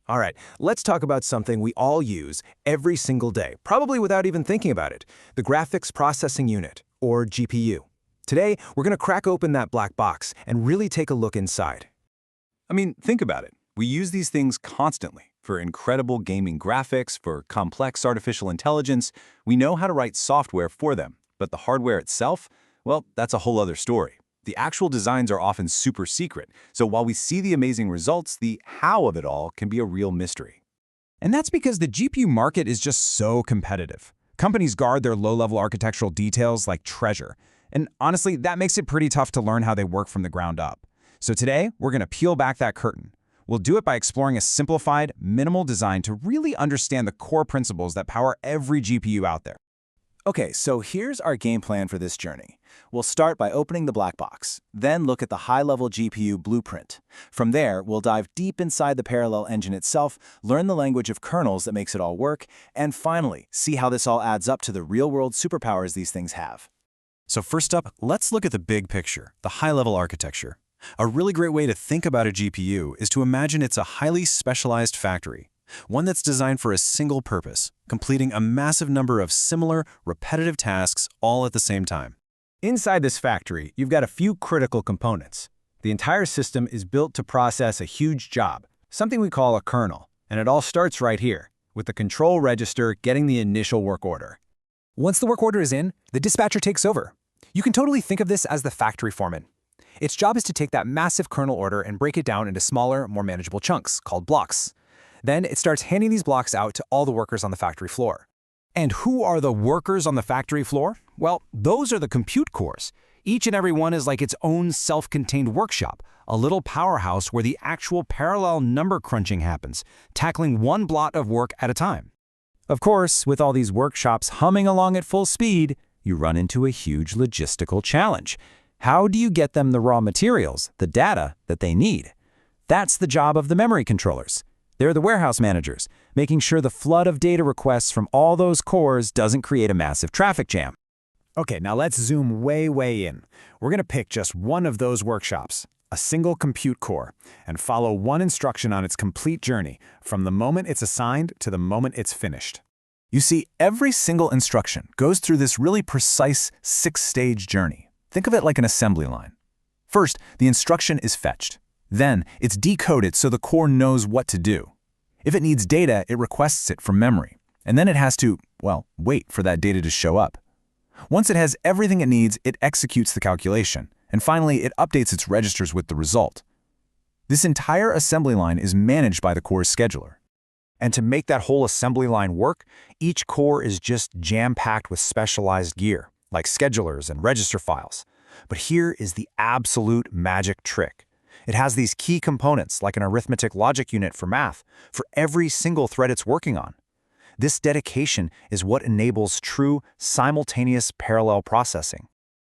All right, let's talk about something we all use every single day, probably without even thinking about it, the Graphics Processing Unit, or GPU. Today, we're going to crack open that black box and really take a look inside. I mean, think about it. We use these things constantly for incredible gaming graphics, for complex artificial intelligence. We know how to write software for them, but the hardware itself, well, that's a whole other story. The actual designs are often super secret, so while we see the amazing results, the how of it all can be a real mystery. And that's because the GPU market is just so competitive. Companies guard their low-level architectural details like treasure. And honestly, that makes it pretty tough to learn how they work from the ground up. So today, we're going to peel back that curtain. We'll do it by exploring a simplified, minimal design to really understand the core principles that power every GPU out there. Okay, so here's our game plan for this journey. We'll start by opening the black box, then look at the high-level GPU blueprint. From there, we'll dive deep inside the parallel engine itself, learn the language of kernels that makes it all work, and finally, see how this all adds up to the real-world superpowers these things have. So first up, let's look at the big picture, the high-level architecture. A really great way to think about a GPU is to imagine it's a highly specialized factory, one that's designed for a single purpose, completing a massive number of similar, repetitive tasks all at the same time. Inside this factory, you've got a few critical components. The entire system is built to process a huge job, something we call a kernel, and it all starts right here, with the control register getting the initial work order. Once the work order is in, the dispatcher takes over. You can totally think of this as the factory foreman. Its job is to take that massive kernel order and break it down into smaller, more manageable chunks, called blocks. Then it starts handing these blocks out to all the workers on the factory floor. And who are the workers on the factory floor? Well, those are the compute cores. Each and every one is like its own self-contained workshop, a little powerhouse where the actual parallel number crunching happens, tackling one blot of work at a time. Of course, with all these workshops humming along at full speed, you run into a huge logistical challenge. How do you get them the raw materials, the data that they need? That's the job of the memory controllers. They're the warehouse managers, making sure the flood of data requests from all those cores doesn't create a massive traffic jam. Okay, now let's zoom way in. We're going to pick just one of those workshops, a single compute core, and follow one instruction on its complete journey, from the moment it's assigned to the moment it's finished. You see, every single instruction goes through this really precise 6-stage journey. Think of it like an assembly line. First, the instruction is fetched. Then, it's decoded so the core knows what to do. If it needs data, it requests it from memory. And then it has to, well, wait for that data to show up. Once it has everything it needs, it executes the calculation. And finally, it updates its registers with the result. This entire assembly line is managed by the core's scheduler. And to make that whole assembly line work, each core is just jam-packed with specialized gear, like schedulers and register files. But here is the absolute magic trick. It has these key components, like an arithmetic logic unit for math, for every single thread it's working on. This dedication is what enables true, simultaneous parallel processing.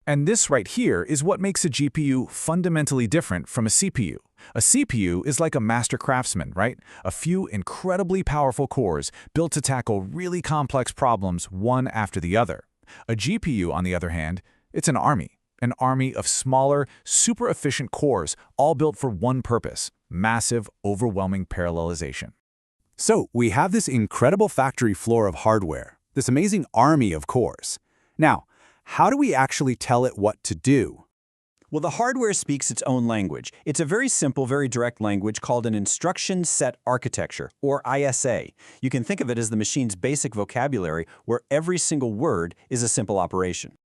And this right here is what makes a GPU fundamentally different from a CPU. A CPU is like a master craftsman, right? A few incredibly powerful cores built to tackle really complex problems one after the other. A GPU, on the other hand, it's an army of smaller, super efficient cores, all built for one purpose: massive, overwhelming parallelization. So we have this incredible factory floor of hardware, this amazing army of cores. Now, how do we actually tell it what to do? Well, the hardware speaks its own language. It's a very simple, very direct language called an instruction set architecture, or ISA. You can think of it as the machine's basic vocabulary, where every single word is a simple operation.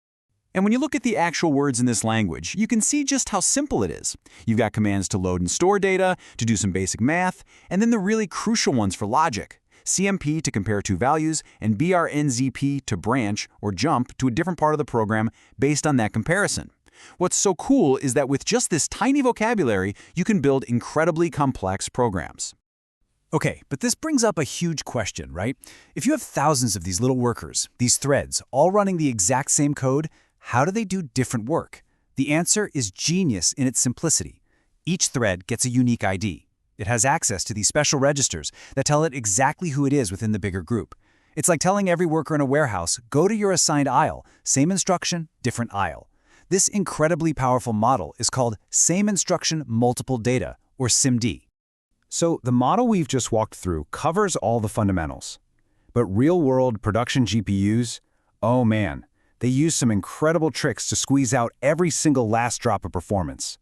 And when you look at the actual words in this language, you can see just how simple it is. You've got commands to load and store data, to do some basic math, and then the really crucial ones for logic. CMP to compare two values, and BRNZP to branch or jump to a different part of the program based on that comparison. What's so cool is that with just this tiny vocabulary, you can build incredibly complex programs. Okay, but this brings up a huge question, right? If you have thousands of these little workers, these threads, all running the exact same code, how do they do different work? The answer is genius in its simplicity. Each thread gets a unique ID. It has access to these special registers that tell it exactly who it is within the bigger group. It's like telling every worker in a warehouse, go to your assigned aisle, same instruction, different aisle. This incredibly powerful model is called Same Instruction Multiple Data, or SIMD. So the model we've just walked through covers all the fundamentals. But real-world production GPUs, oh man, they use some incredible tricks to squeeze out every single last drop of performance.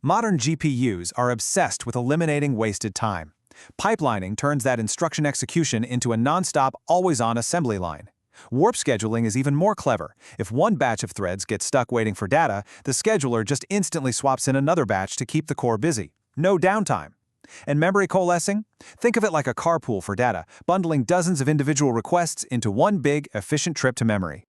Modern GPUs are obsessed with eliminating wasted time. Pipelining turns that instruction execution into a non-stop, always-on assembly line. Warp scheduling is even more clever. If one batch of threads gets stuck waiting for data, the scheduler just instantly swaps in another batch to keep the core busy. No downtime. And memory coalescing? Think of it like a carpool for data, bundling dozens of individual requests into one big, efficient trip to memory.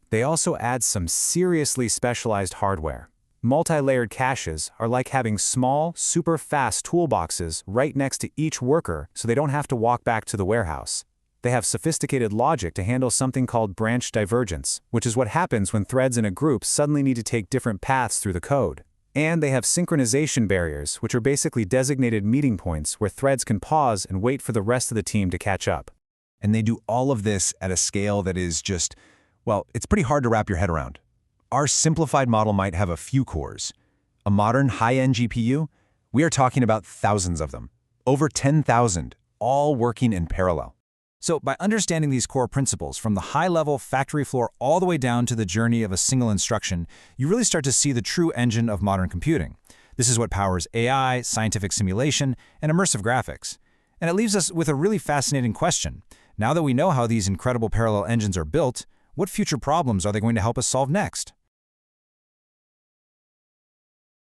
They also add some seriously specialized hardware. Multi-layered caches are like having small, super fast toolboxes right next to each worker so they don't have to walk back to the warehouse. They have sophisticated logic to handle something called branch divergence, which is what happens when threads in a group suddenly need to take different paths through the code. And they have synchronization barriers, which are basically designated meeting points where threads can pause and wait for the rest of the team to catch up. And they do all of this at a scale that is just, well, it's pretty hard to wrap your head around. Our simplified model might have a few cores. A modern high-end GPU, we are talking about thousands of them. Over 10,000, all working in parallel. So by understanding these core principles from the high-level factory floor all the way down to the journey of a single instruction, you really start to see the true engine of modern computing. This is what powers AI, scientific simulation, and immersive graphics. And it leaves us with a really fascinating question. Now that we know how these incredible parallel engines are built, what future problems are they going to help us solve next?